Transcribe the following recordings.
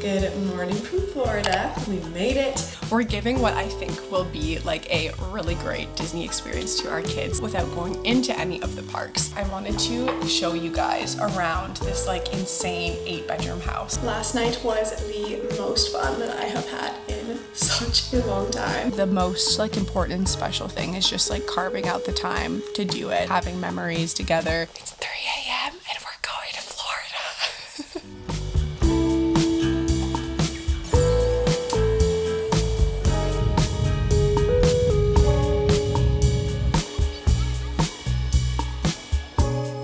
Good morning from Florida. We made it. We're giving what I think will be like a really great Disney experience to our kids without going into any of the parks. I wanted to show you guys around this like insane 8-bedroom house. Last night was the most fun that I have had in such a long time. The most like important and special thing is just like carving out the time to do it, having memories together. It's 3 a.m. and we're going to Florida.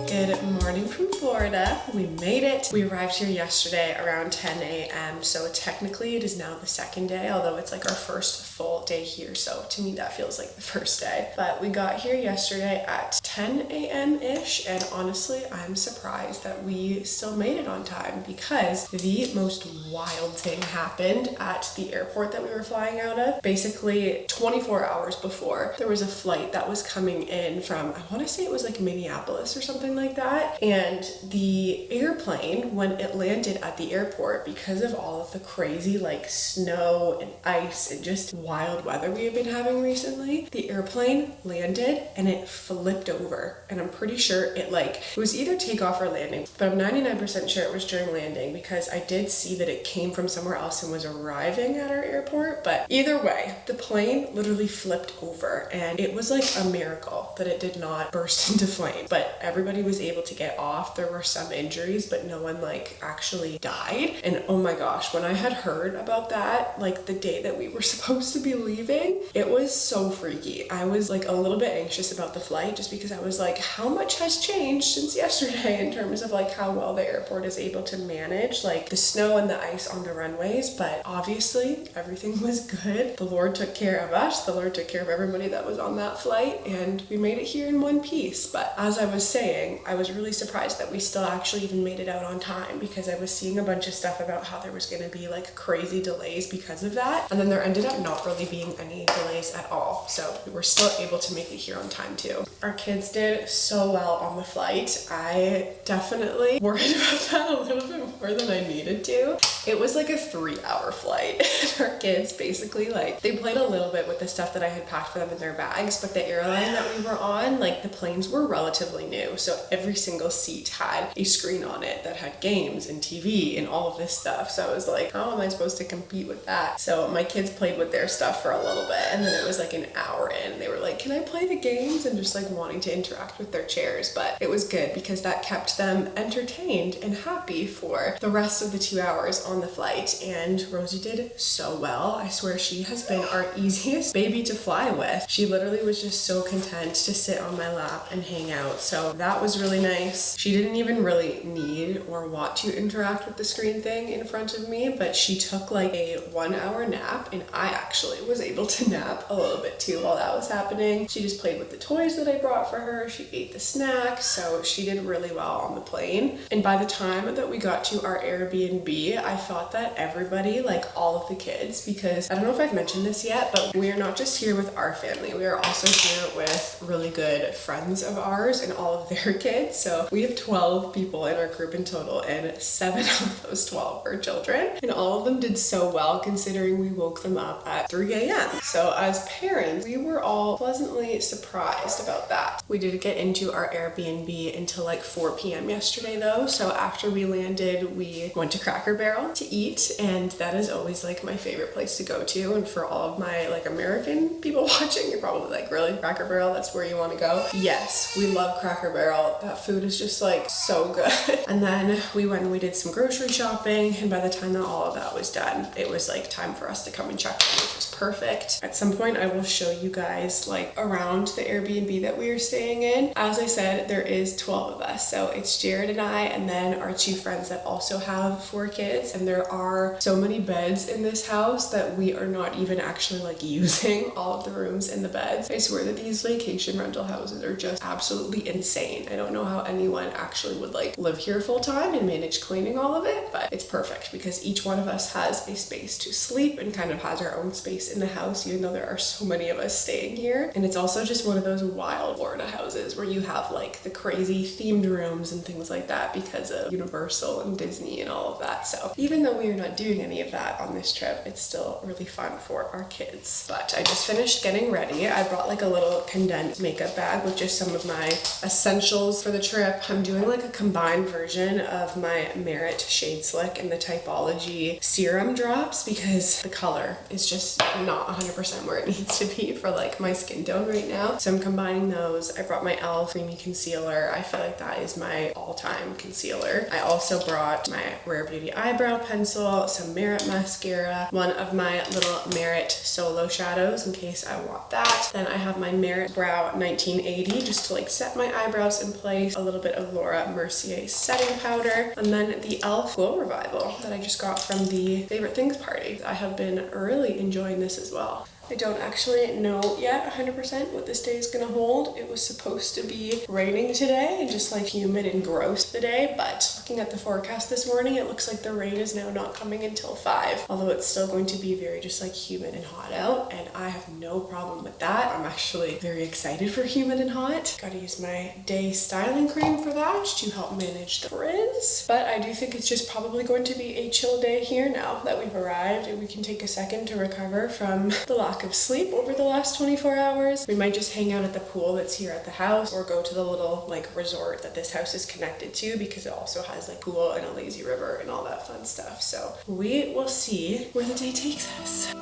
Good morning from Florida. We made it. We arrived here yesterday around 10 a.m. So technically it is now the second day, although it's like our first full day here. So to me that feels like the first day. But we got here yesterday at 10 a.m.-ish, and honestly I'm surprised that we still made it on time because the most wild thing happened at the airport that we were flying out of. Basically 24 hours before, there was a flight that was coming in from, I want to say it was like Minneapolis or something like that, and the airplane, when it landed at the airport, because of all of the crazy like snow and ice and just wild weather we have been having recently, the airplane landed and it flipped over. And I'm pretty sure it was either takeoff or landing, but I'm 99% sure it was during landing because I did see that it came from somewhere else and was arriving at our airport. But either way, the plane literally flipped over, and it was like a miracle that it did not burst into flame. But everybody was able to get off. There were some injuries, but no one like actually died. And oh my gosh, when I had heard about that, like the day that we were supposed to be leaving, it was so freaky. I was like a little bit anxious about the flight just because I was like, how much has changed since yesterday in terms of like how well the airport is able to manage like the snow and the ice on the runways. But obviously everything was good. The Lord took care of us. The Lord took care of everybody that was on that flight, and we made it here in one piece. But as I was saying, I was really surprised that we still actually even made it out on time, because I was seeing a bunch of stuff about how there was going to be like crazy delays because of that, and then there ended up not really being any delays at all, so we were still able to make it here on time too. Our kids did so well on the flight. I definitely worried about that a little bit more than I needed to. It was like a 3-hour flight. Our kids basically they played a little bit with the stuff that I had packed for them in their bags, but the airline that we were on, like the planes were relatively new, so every single seat had a screen on it that had games and TV and all of this stuff. So I was like, how am I supposed to compete with that? So my kids played with their stuff for a little bit, and then it was like an hour in and they were like, can I play the games? And just like wanting to interact with their chairs. But it was good because that kept them entertained and happy for the rest of the 2 hours on the flight. And Rosie did so well. I swear she has been our easiest baby to fly with. She literally was just so content to sit on my lap and hang out. So that was really nice. She didn't even really need or want to interact with the screen thing in front of me, but she took like a 1-hour nap, and I actually was able to nap a little bit too while that was happening. She just played with the toys that I brought for her. She ate the snacks, so she did really well on the plane. And by the time that we got to our Airbnb, I thought that everybody, like all of the kids, because I don't know if I've mentioned this yet, but we are not just here with our family, we are also here with really good friends of ours and all of their kids. So we have 12 people in our group in total, and 7 of those 12 are children, and all of them did so well considering we woke them up at 3 a.m. So as parents, we were all pleasantly surprised about that. We didn't get into our Airbnb until like 4 p.m. yesterday though, so after we landed we went to Cracker Barrel to eat, and that is always like my favorite place to go to. And for all of my like American people watching, you're probably like, really, Cracker Barrel, that's where you want to go? Yes, we love Cracker Barrel. That food is just like so good. And then we went and we did some grocery shopping, and by the time that all of that was done, it was like time for us to come and check in, which was perfect. At some point I will show you guys like around the Airbnb that we are staying in. As I said, there is 12 of us, so it's Jared and I, and then our 2 friends that also have 4 kids, and there are so many beds in this house that we are not even actually like using all of the rooms in the beds. I swear that these vacation rental houses are just absolutely insane. I don't know how anyone actually would like live here full time and manage cleaning all of it, but it's perfect because each one of us has a space to sleep and kind of has our own space in the house, even though there are so many of us staying here. And it's also just one of those wild Florida houses where you have like the crazy themed rooms and things like that because of Universal and Disney Disney and all of that. So even though we are not doing any of that on this trip, it's still really fun for our kids. But I just finished getting ready. I brought like a little condensed makeup bag with just some of my essentials for the trip. I'm doing like a combined version of my Merit Shade Slick and the Typology serum drops because the color is just not 100% where it needs to be for like my skin tone right now. So I'm combining those. I brought my e.l.f. Creamy Concealer. I feel like that is my all-time concealer. I also brought my Rare Beauty eyebrow pencil, some Merit mascara, one of my little Merit solo shadows in case I want that. Then I have my Merit Brow 1980 just to like set my eyebrows in place, a little bit of Laura Mercier setting powder, and then the e.l.f. Glow Revival that I just got from the Favorite Things party. I have been really enjoying this as well. I don't actually know yet 100% what this day is gonna hold. It was supposed to be raining today and just like humid and gross today, but looking at the forecast this morning, it looks like the rain is now not coming until 5, although it's still going to be very just like humid and hot out, and I have no problem with that. I'm actually very excited for humid and hot. Gotta use my day styling cream for that to help manage the frizz, but I do think it's just probably going to be a chill day here now that we've arrived, and we can take a second to recover from the lack of sleep over the last 24 hours. We might just hang out at the pool that's here at the house or go to the little like resort that this house is connected to because it also has like pool and a lazy river and all that fun stuff. So we will see where the day takes us.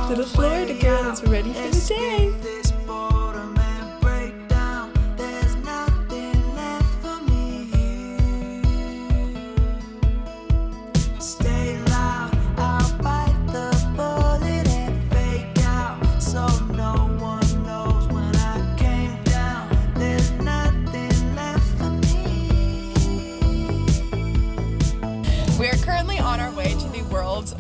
Little Florida girl is ready for the day.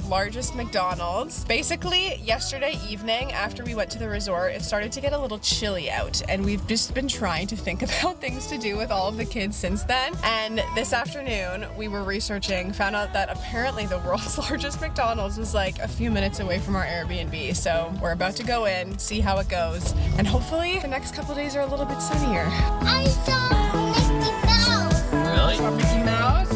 Largest McDonald's. Basically, yesterday evening after we went to the resort, it started to get a little chilly out, and we've just been trying to think about things to do with all of the kids since then. And this afternoon, we were researching, found out that apparently the world's largest McDonald's was like a few minutes away from our Airbnb. So we're about to go in, see how it goes, and hopefully the next couple days are a little bit sunnier. I saw Mickey Mouse. Really? Saw Mickey Mouse?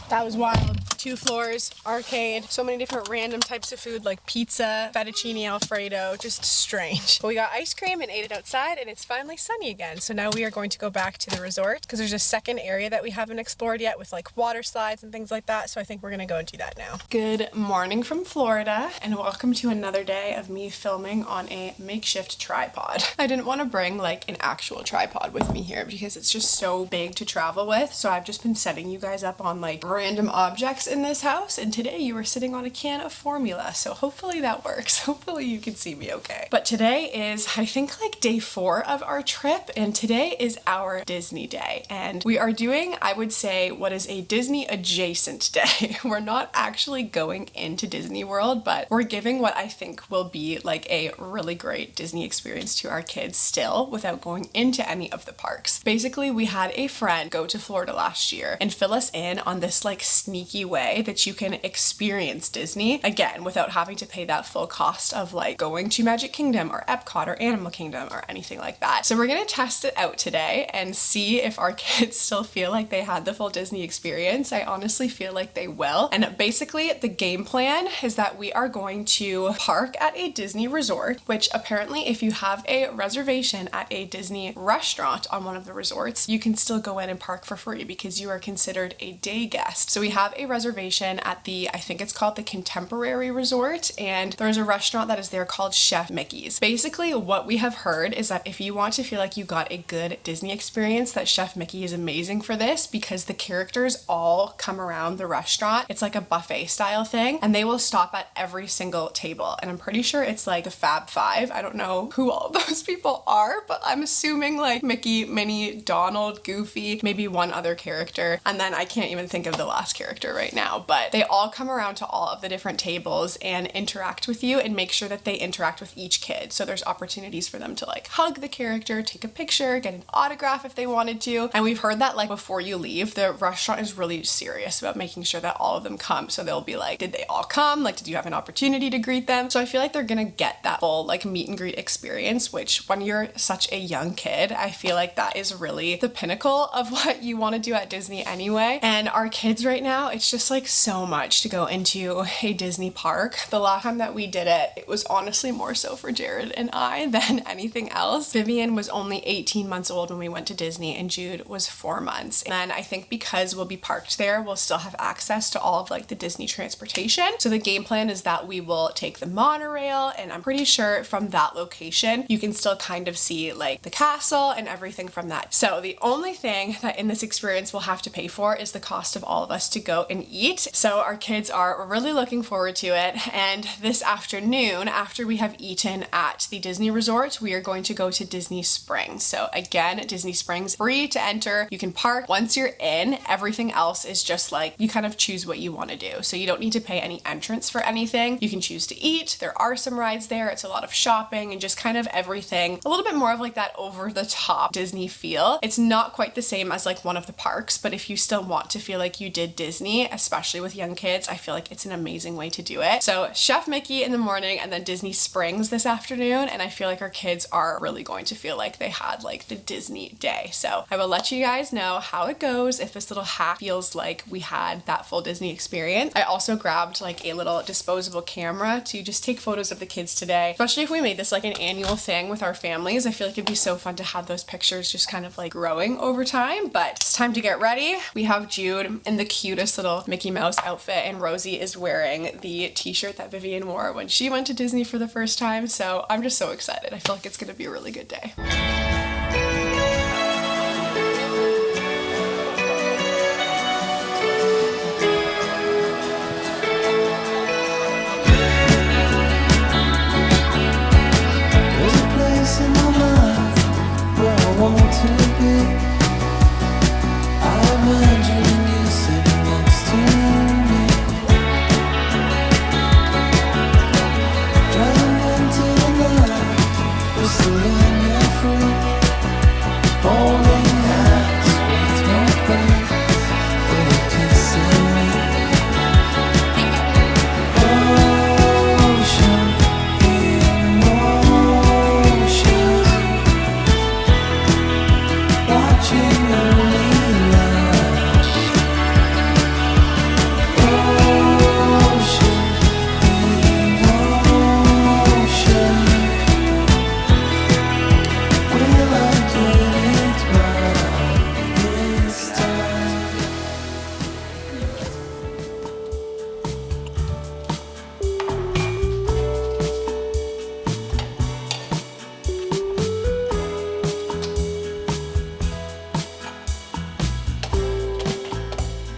That was wild. 2 floors, arcade, so many different random types of food like pizza, fettuccine alfredo, just strange. But we got ice cream and ate it outside, and it's finally sunny again. So now we are going to go back to the resort because there's a second area that we haven't explored yet with like water slides and things like that. So I think we're gonna go and do that now. Good morning from Florida, and welcome to another day of me filming on a makeshift tripod. I didn't want to bring like an actual tripod with me here because it's just so big to travel with. So I've just been setting you guys up on like random objects in this house, and today you were sitting on a can of formula, so hopefully that works. Hopefully you can see me okay. But today is, I think, like day 4 of our trip, and today is our Disney day, and we are doing, I would say, what is a Disney adjacent day. We're not actually going into Disney World, but we're giving what I think will be like a really great Disney experience to our kids still without going into any of the parks. Basically, we had a friend go to Florida last year and fill us in on this like sneaky way that you can experience Disney, again, without having to pay that full cost of like going to Magic Kingdom or Epcot or Animal Kingdom or anything like that. So we're gonna test it out today and see if our kids still feel like they had the full Disney experience. I honestly feel like they will. And basically the game plan is that we are going to park at a Disney resort, which apparently if you have a reservation at a Disney restaurant on one of the resorts, you can still go in and park for free because you are considered a day guest. So we have a reservation reservation at I think it's called the Contemporary Resort, and there's a restaurant that is there called Chef Mickey's. Basically, what we have heard is that if you want to feel like you got a good Disney experience, that Chef Mickey is amazing for this because the characters all come around the restaurant. It's like a buffet style thing, and they will stop at every single table. And I'm pretty sure it's like the Fab Five. I don't know who all of those people are, but I'm assuming like Mickey, Minnie, Donald, Goofy, maybe one other character, and then I can't even think of the last character right now, but they all come around to all of the different tables and interact with you and make sure that they interact with each kid. So there's opportunities for them to like hug the character, take a picture, get an autograph if they wanted to. And we've heard that like before you leave, the restaurant is really serious about making sure that all of them come. So they'll be like, did they all come? Like, did you have an opportunity to greet them? So I feel like they're gonna get that full like meet and greet experience, which when you're such a young kid, I feel like that is really the pinnacle of what you want to do at Disney anyway. And our kids right now, it's just like so much to go into a Disney park. The last time that we did it, it was honestly more so for Jared and I than anything else. Vivian was only 18 months old when we went to Disney, and Jude was 4 months. And then I think because we'll be parked there, we'll still have access to all of like the Disney transportation. So the game plan is that we will take the monorail, and I'm pretty sure from that location you can still kind of see like the castle and everything from that. So the only thing that in this experience we'll have to pay for is the cost of all of us to go and eat. So our kids are really looking forward to it. And this afternoon, after we have eaten at the Disney resort, we are going to go to Disney Springs. So again, Disney Springs, free to enter. You can park. Once you're in, everything else is just like you kind of choose what you want to do. So you don't need to pay any entrance for anything. You can choose to eat. There are some rides there. It's a lot of shopping and just kind of everything. A little bit more of like that over the top Disney feel. It's not quite the same as like one of the parks, but if you still want to feel like you did Disney, especially with young kids, I feel like it's an amazing way to do it. So Chef Mickey in the morning and then Disney Springs this afternoon, and I feel like our kids are really going to feel like they had like the Disney day. So I will let you guys know how it goes, if this little hack feels like we had that full Disney experience. I also grabbed like a little disposable camera to just take photos of the kids today, especially if we made this like an annual thing with our families. I feel like it'd be so fun to have those pictures just kind of like growing over time. But it's time to get ready. We have Jude in the cutest little Mickey Mouse outfit, and Rosie is wearing the t-shirt that Vivian wore when she went to Disney for the first time. So I'm just so excited. I feel like it's gonna be a really good day.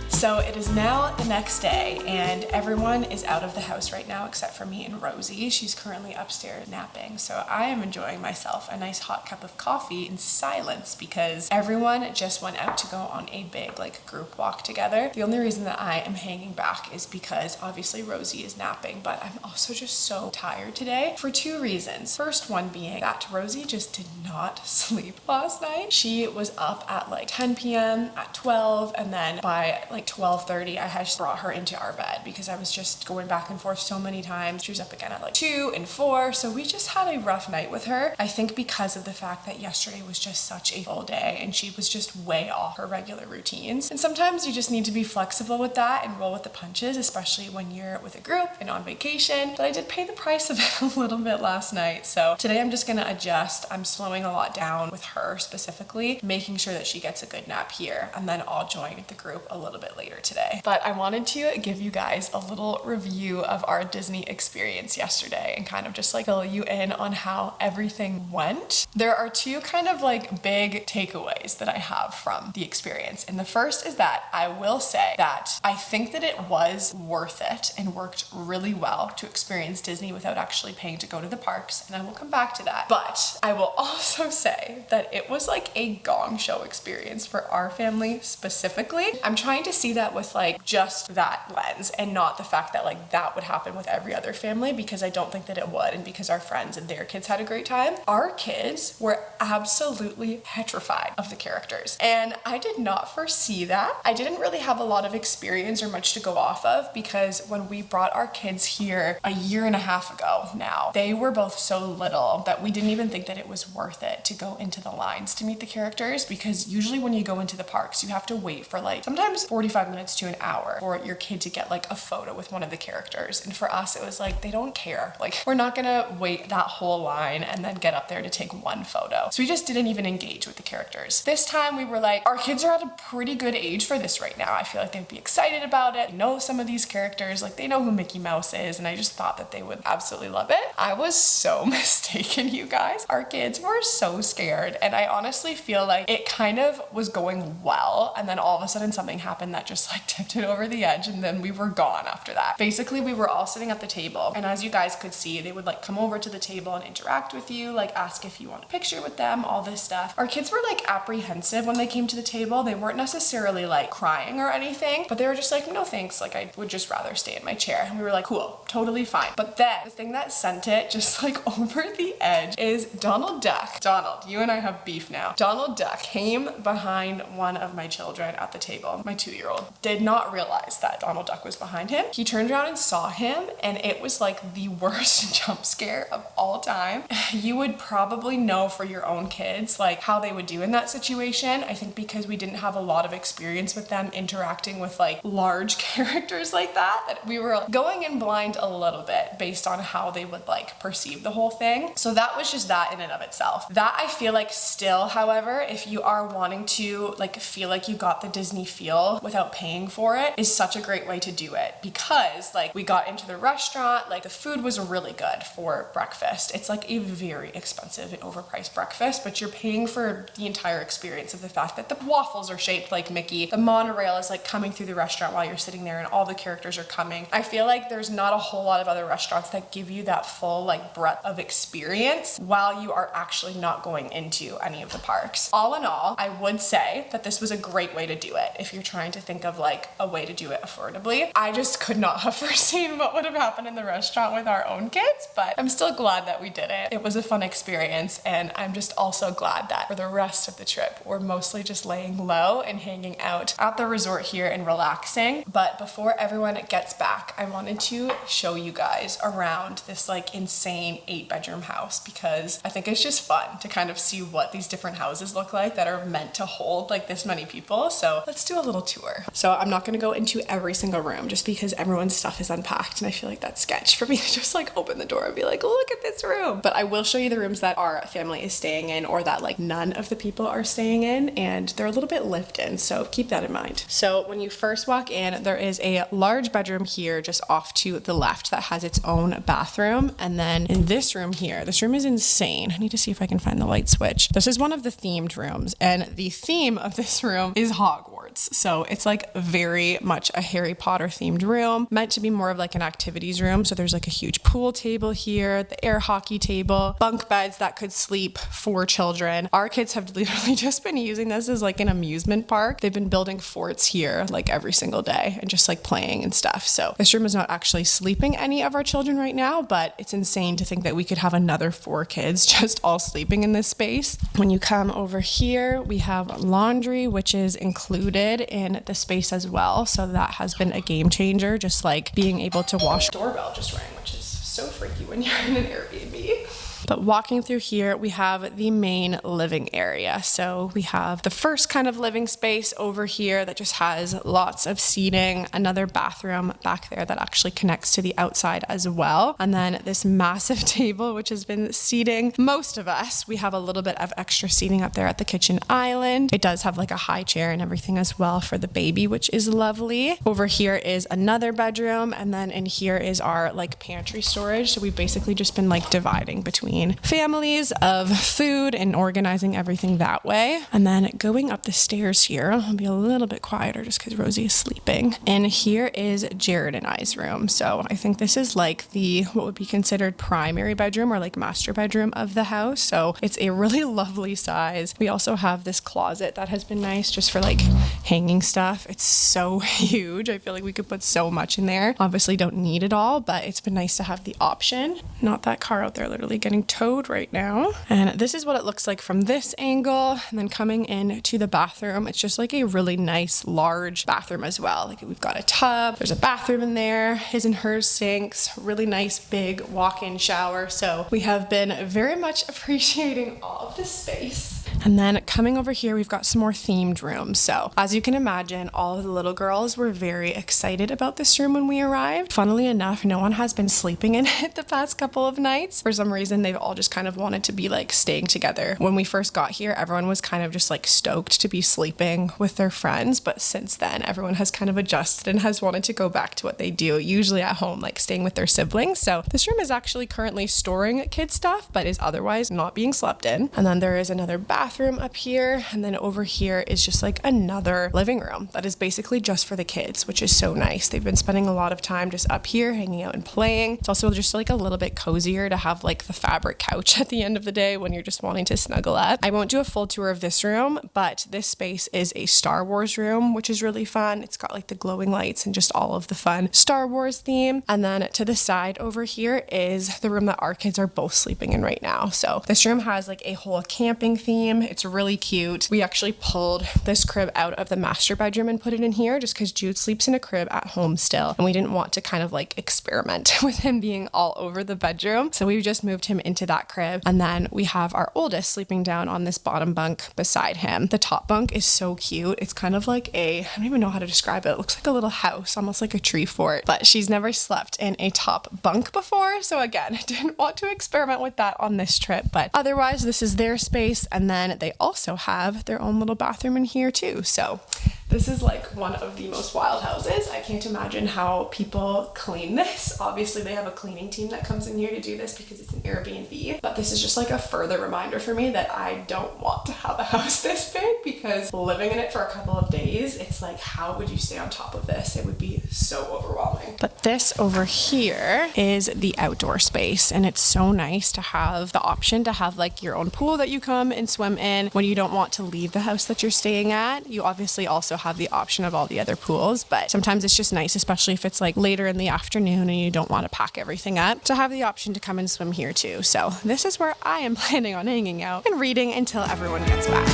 So it is now the next day, and everyone is out of the house right now except for me and Rosie. She's currently upstairs napping, so I am enjoying myself a nice hot cup of coffee in silence because everyone just went out to go on a big like group walk together. The only reason that I am hanging back is because obviously Rosie is napping, but I'm also just so tired today for two reasons. First one being that Rosie just did not sleep last night. She was up at like 10 p.m., at 12, and then by like 12:30 I had brought her into our bed because I was just going back and forth so many times. She was up again at like 2 and 4, so we just had a rough night with her. I think because of the fact that yesterday was just such a full day and she was just way off her regular routines. And sometimes you just need to be flexible with that and roll with the punches, especially when you're with a group and on vacation. But I did pay the price of it a little bit last night, so today I'm just gonna adjust. I'm slowing a lot down with her specifically, making sure that she gets a good nap here, and then I'll join the group a little bit later. later today. But I wanted to give you guys a little review of our Disney experience yesterday and kind of just like fill you in on how everything went. There are two kind of like big takeaways that I have from the experience. And the first is that I will say that I think that it was worth it and worked really well to experience Disney without actually paying to go to the parks. And I will come back to that. But I will also say that it was like a gong show experience for our family specifically. I'm trying to see that with like just that lens and not the fact that like that would happen with every other family, because I don't think that it would, and because our friends and their kids had a great time. Our kids were absolutely petrified of the characters, and I did not foresee that. I didn't really have a lot of experience or much to go off of, because when we brought our kids here a year and a half ago now, they were both so little that we didn't even think that it was worth it to go into the lines to meet the characters, because usually when you go into the parks, you have to wait for like sometimes 45 minutes to an hour for your kid to get like a photo with one of the characters. And for us, it was like, they don't care. Like, we're not gonna wait that whole line and then get up there to take one photo. So we just didn't even engage with the characters. This time we were like, our kids are at a pretty good age for this right now. I feel like they'd be excited about it. They know some of these characters, like they know who Mickey Mouse is, and I just thought that they would absolutely love it. I was so mistaken, you guys. Our kids were so scared, and I honestly feel like it kind of was going well, and then all of a sudden something happened that just like tipped it over the edge, and then we were gone after that. Basically, we were all sitting at the table, and as you guys could see, they would like come over to the table and interact with you, like ask if you want a picture with them, all this stuff. Our kids were like apprehensive when they came to the table. They weren't necessarily like crying or anything, but they were just like, no thanks, like I would just rather stay in my chair. And we were like, cool, totally fine. But then the thing that sent it just like over the edge is Donald Duck. Donald, you and I have beef now. Donald Duck came behind one of my children at the table. My 2-year-old did not realize that Donald Duck was behind him. He turned around and saw him, and it was like the worst jump scare of all time. You would probably know for your own kids like how they would do in that situation. I think because we didn't have a lot of experience with them interacting with like large characters like that we were going in blind a little bit based on how they would like perceive the whole thing. So that was just that in and of itself. That I feel like still, however, if you are wanting to like feel like you got the Disney feel without paying for it, is such a great way to do it, because like we got into the restaurant, like the food was really good for breakfast. It's like a very expensive and overpriced breakfast, but you're paying for the entire experience of the fact that the waffles are shaped like Mickey, the monorail is like coming through the restaurant while you're sitting there, and all the characters are coming. I feel like there's not a whole lot of other restaurants that give you that full like breadth of experience while you are actually not going into any of the parks. All in all, I would say that this was a great way to do it if you're trying to think of like a way to do it affordably. I just could not have foreseen what would have happened in the restaurant with our own kids, but I'm still glad that we did it. It was a fun experience, and I'm just also glad that for the rest of the trip, we're mostly just laying low and hanging out at the resort here and relaxing. But before everyone gets back, I wanted to show you guys around this like insane 8-bedroom house, because I think it's just fun to kind of see what these different houses look like that are meant to hold like this many people. So let's do a little tour. So I'm not going to go into every single room just because everyone's stuff is unpacked, and I feel like that's sketch for me to just like open the door and be like, look at this room. But I will show you the rooms that our family is staying in, or that like none of the people are staying in, and they're a little bit lived in, so keep that in mind. So when you first walk in, there is a large bedroom here just off to the left that has its own bathroom. And then in this room here, this room is insane. I need to see if I can find the light switch. This is one of the themed rooms, and the theme of this room is Hogwarts. So it's like very much a Harry Potter themed room, meant to be more of like an activities room. So there's like a huge pool table here, the air hockey table, bunk beds that could sleep 4 children. Our kids have literally just been using this as like an amusement park. They've been building forts here like every single day and just like playing and stuff. So this room is not actually sleeping any of our children right now, but it's insane to think that we could have another 4 kids just all sleeping in this space. When you come over here, we have laundry, which is included in the space as well. So that has been a game changer, just like being able to wash. Doorbell just rang, which is so freaky when you're in an Airbnb. But walking through here, we have the main living area. So we have the first kind of living space over here that just has lots of seating, another bathroom back there that actually connects to the outside as well. And then this massive table, which has been seating most of us. We have a little bit of extra seating up there at the kitchen island. It does have like a high chair and everything as well for the baby, which is lovely. Over here is another bedroom, and then in here is our like pantry storage. So we've basically just been like dividing between families of food and organizing everything that way. And then going up the stairs here, I'll be a little bit quieter just because Rosie is sleeping. And here is Jared and I's room. So I think this is like the what would be considered primary bedroom or like master bedroom of the house. So it's a really lovely size. We also have this closet that has been nice just for like hanging stuff. It's so huge. I feel like we could put so much in there. Obviously don't need it all, but it's been nice to have the option. Not that car out there literally getting towed right now. And this is what it looks like from this angle. And then coming in to the bathroom, it's just like a really nice large bathroom as well. Like we've got a tub, there's a bathroom in there, his and hers sinks, really nice big walk-in shower. So we have been very much appreciating all of this space. And then coming over here, we've got some more themed rooms. So as you can imagine, all of the little girls were very excited about this room when we arrived. Funnily enough, no one has been sleeping in it the past couple of nights. For some reason, they've all just kind of wanted to be like staying together. When we first got here, everyone was kind of just like stoked to be sleeping with their friends. But since then, everyone has kind of adjusted and has wanted to go back to what they do, usually at home, like staying with their siblings. So this room is actually currently storing kid stuff, but is otherwise not being slept in. And then there is another bathroom up here, and then over here is just like another living room that is basically just for the kids, which is so nice. They've been spending a lot of time just up here hanging out and playing. It's also just like a little bit cozier to have like the fabric couch at the end of the day when you're just wanting to snuggle at. I won't do a full tour of this room, but this space is a Star Wars room, which is really fun. It's got like the glowing lights and just all of the fun Star Wars theme. And then to the side over here is the room that our kids are both sleeping in right now. So this room has like a whole camping theme. It's really cute. We actually pulled this crib out of the master bedroom and put it in here just because Jude sleeps in a crib at home still, and we didn't want to kind of like experiment with him being all over the bedroom. So we just moved him into that crib, and then we have our oldest sleeping down on this bottom bunk beside him. The top bunk is so cute. It's kind of like I don't even know how to describe it. It looks like a little house, almost like a tree fort, but she's never slept in a top bunk before. So again, I didn't want to experiment with that on this trip, but otherwise this is their space. And then they also have their own little bathroom in here too. So this is like one of the most wild houses. I can't imagine how people clean this. Obviously they have a cleaning team that comes in here to do this because it's an Airbnb, but this is just like a further reminder for me that I don't want to have a house this big, because living in it for a couple of days, it's like, how would you stay on top of this? It would be so overwhelming. But this over here is the outdoor space, and it's so nice to have the option to have like your own pool that you come and swim in when you don't want to leave the house that you're staying at. You obviously also have the option of all the other pools, but sometimes it's just nice, especially if it's like later in the afternoon and you don't want to pack everything up, to have the option to come and swim here too. So this is where I am planning on hanging out and reading until everyone gets back.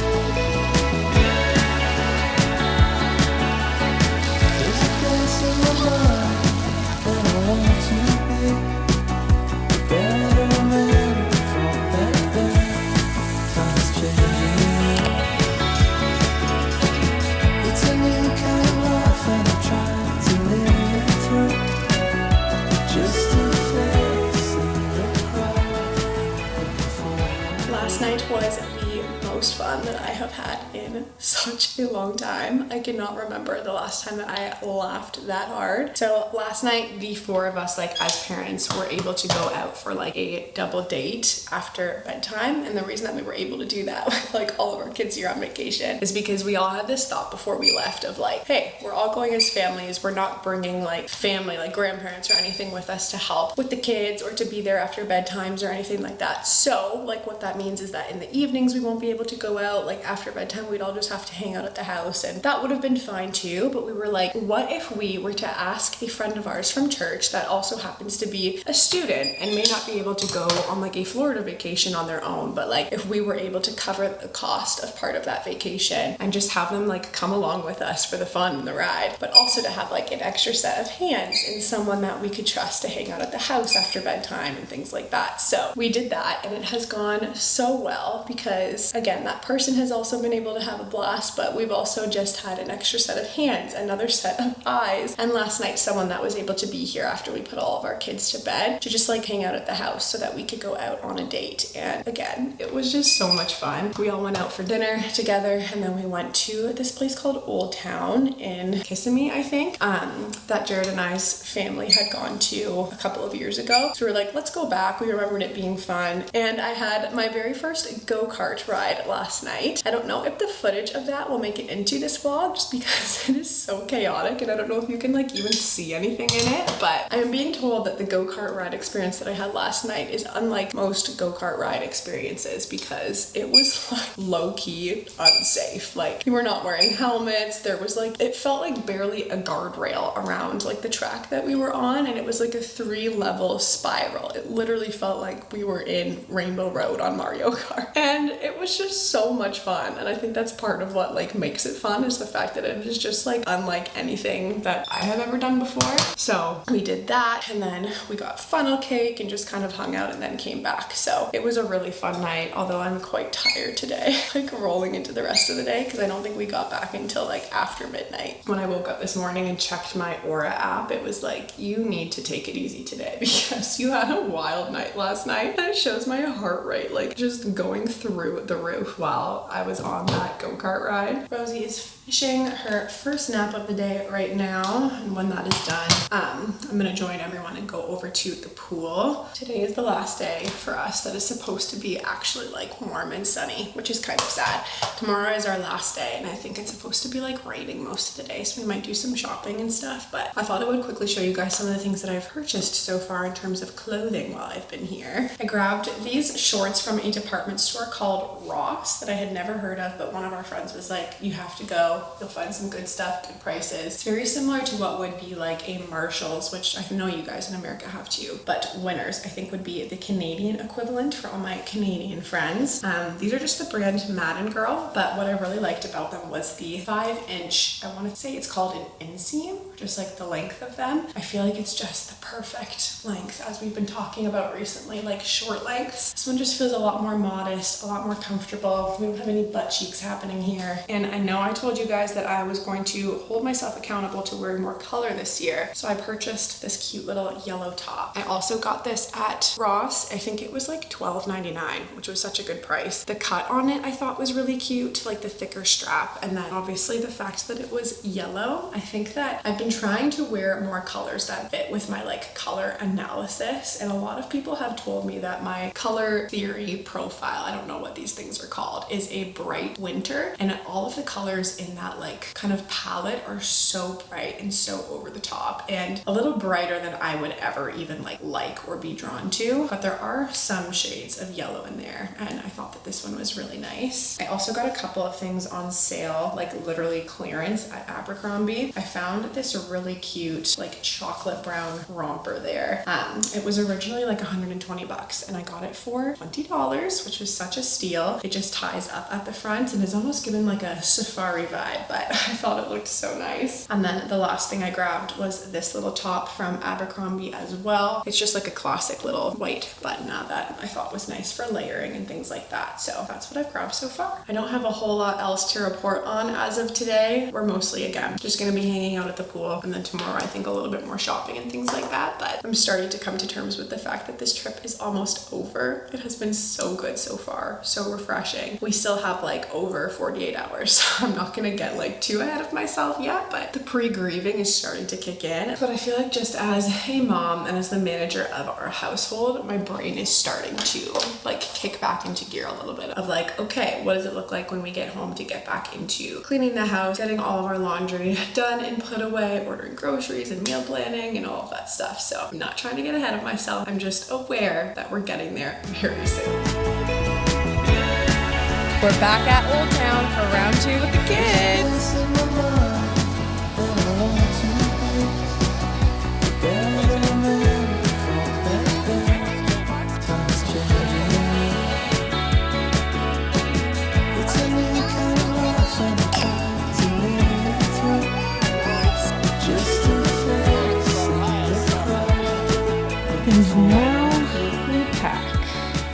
Last night was the most fun that I have had in such a long time. I cannot remember the last time that I laughed that hard. So last night, the four of us, like as parents, were able to go out for like a double date after bedtime. And the reason that we were able to do that with like all of our kids here on vacation is because we all had this thought before we left of like, hey, we're all going as families. We're not bringing like family, like grandparents or anything with us to help with the kids or to be there after bedtimes or anything like that. So like what that means is that in the evenings we won't be able to go out, like after bedtime, we'd all just have to hang out at the house, and that would have been fine too. But we were like, what if we were to ask a friend of ours from church that also happens to be a student and may not be able to go on like a Florida vacation on their own, but like if we were able to cover the cost of part of that vacation and just have them like come along with us for the fun and the ride, but also to have like an extra set of hands and someone that we could trust to hang out at the house after bedtime and things like that. So we did that, and it has gone so well because again, that person has also been able to have a blast, but we've also just had an extra set of hands, another set of eyes, and last night someone that was able to be here after we put all of our kids to bed to just like hang out at the house so that we could go out on a date. And again, it was just so much fun. We all went out for dinner together, and then we went to this place called Oldtown in Kissimmee, I think, that Jared and I's family had gone to a couple of years ago. So we were like, let's go back. We remembered it being fun. And I had my very first go-kart ride last night. I don't know if the footage of that will make it into this vlog just because it is so chaotic, and I don't know if you can like even see anything in it, but I am being told that the go-kart ride experience that I had last night is unlike most go-kart ride experiences because it was like low-key unsafe. Like, you were not wearing helmets. There was like, it felt like barely a guardrail around like the track that we were on, and it was like a 3-level spiral. It literally felt like we were in Rainbow Road on Mario Kart, and it was just so much fun. And I think that's part of what like makes it fun, is the fact that it is just like unlike anything that I have ever done before. So we did that, and then we got funnel cake and just kind of hung out and then came back. So it was a really fun night, although I'm quite tired today, like rolling into the rest of the day, because I don't think we got back until like after midnight. When I woke up this morning and checked my Aura app, it was like, you need to take it easy today because you had a wild night last night. And it shows my heart rate like just going through the roof while I was on that go-kart ride. Rosie is finishing her first nap of the day right now, and when that is done, I'm gonna join everyone and go over to the pool. Today is the last day for us that is supposed to be actually like warm and sunny, which is kind of sad. Tomorrow is our last day, and I think it's supposed to be like raining most of the day, so we might do some shopping and stuff, but I thought I would quickly show you guys some of the things that I've purchased so far in terms of clothing while I've been here. I grabbed these shorts from a department store called Ross that I had never heard of, but one of our friends was like, you have to go, you'll find some good stuff, good prices. It's very similar to what would be like a Marshalls, which I know you guys in America have too, but Winners I think would be the Canadian equivalent for all my Canadian friends. These are just the brand Madden Girl, but what I really liked about them was the 5-inch, I want to say it's called an inseam, just like the length of them. I feel like it's just the perfect length, as we've been talking about recently, like short lengths. This one just feels a lot more modest, a lot more comfortable. We don't have any butt cheeks happening here. And I know I told you guys that I was going to hold myself accountable to wearing more color this year, so I purchased this cute little yellow top. I also got this at Ross. I think it was like $12.99, which was such a good price. The cut on it I thought was really cute, like the thicker strap, and then obviously the fact that it was yellow. I think that I've been trying to wear more colors that fit with my like color analysis, and a lot of people have told me that my color theory profile, I don't know what these things are called, is a bright winter, and all of the colors in that like kind of palette are so bright and so over the top and a little brighter than I would ever even like or be drawn to, but there are some shades of yellow in there, and I thought that this one was really nice. I also got a couple of things on sale, like literally clearance at Abercrombie. I found this really cute like chocolate brown romper there. It was originally like $120 and I got it for $20, which was such a steal. It just ties up at the front and is almost given like a safari vibe, but I thought it looked so nice. And then the last thing I grabbed was this little top from Abercrombie as well. It's just like a classic little white button-up that I thought was nice for layering and things like that. So that's what I've grabbed so far. I don't have a whole lot else to report on as of today. We're mostly, again, just gonna be hanging out at the pool, and then tomorrow I think a little bit more shopping and things like that, but I'm starting to come to terms with the fact that this trip is almost over. It has been so good so far, so refreshing. We still have like over 48 hours, so I'm not gonna get like too ahead of myself yet, but the pre-grieving is starting to kick in. But I feel like just as a mom and as the manager of our household, my brain is starting to like kick back into gear a little bit of like, okay, what does it look like when we get home to get back into cleaning the house, getting all of our laundry done and put away, ordering groceries and meal planning and all of that stuff. So I'm not trying to get ahead of myself. I'm just aware that we're getting there very soon. We're back at Oldtown for round 2 with the kids. And now we pack.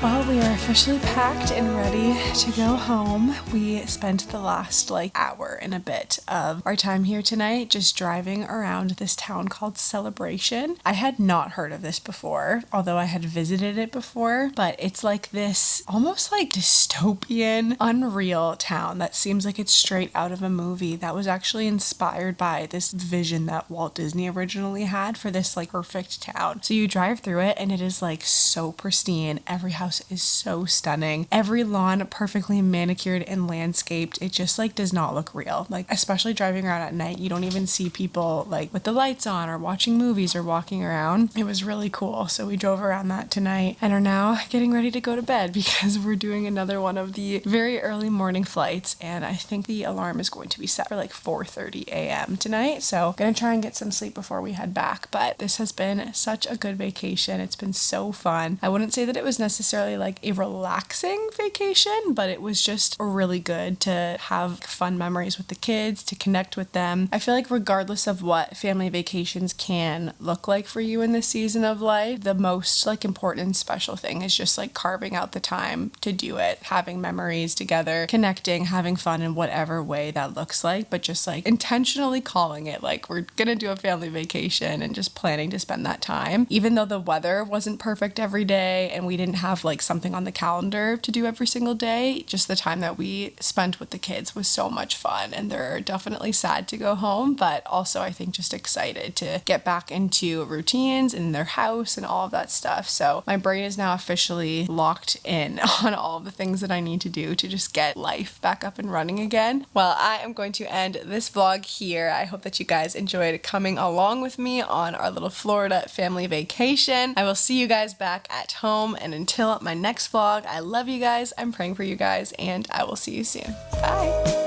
Well, we are officially packed and ready to go home. We spent the last hour and a bit of our time here tonight just driving around this town called Celebration. I had not heard of this before, although I had visited it before, but it's like this almost dystopian, unreal town that seems like it's straight out of a movie that was actually inspired by this vision that Walt Disney originally had for this perfect town. So you drive through it and it is so pristine. Every house is so stunning. Every lawn perfectly manicured and landscaped. It just does not look real. Especially driving around at night, you don't even see people with the lights on or watching movies or walking around. It was really cool. So we drove around that tonight and are now getting ready to go to bed because we're doing another one of the very early morning flights, and I think the alarm is going to be set for 4:30 a.m. tonight. So gonna try and get some sleep before we head back. But this has been such a good vacation. It's been so fun. I wouldn't say that it was necessarily a relaxing vacation, but it was just really good to have fun memories with the kids, to connect with them. I feel regardless of what family vacations can look like for you in this season of life, the most important and special thing is just carving out the time to do it, having memories together, connecting, having fun in whatever way that looks like, but just intentionally calling it we're gonna do a family vacation and just planning to spend that time. Even though the weather wasn't perfect every day and we didn't have something on the calendar to do every single day, just the time that we spent with the kids was so much fun, and they're definitely sad to go home, but also I think just excited to get back into routines in their house and all of that stuff. So my brain is now officially locked in on all of the things that I need to do to just get life back up and running again. Well, I am going to end this vlog here. I hope that you guys enjoyed coming along with me on our little Florida family vacation. I will see you guys back at home, and until my next vlog, I love you guys, I'm praying for you guys, and I will see you soon. Bye!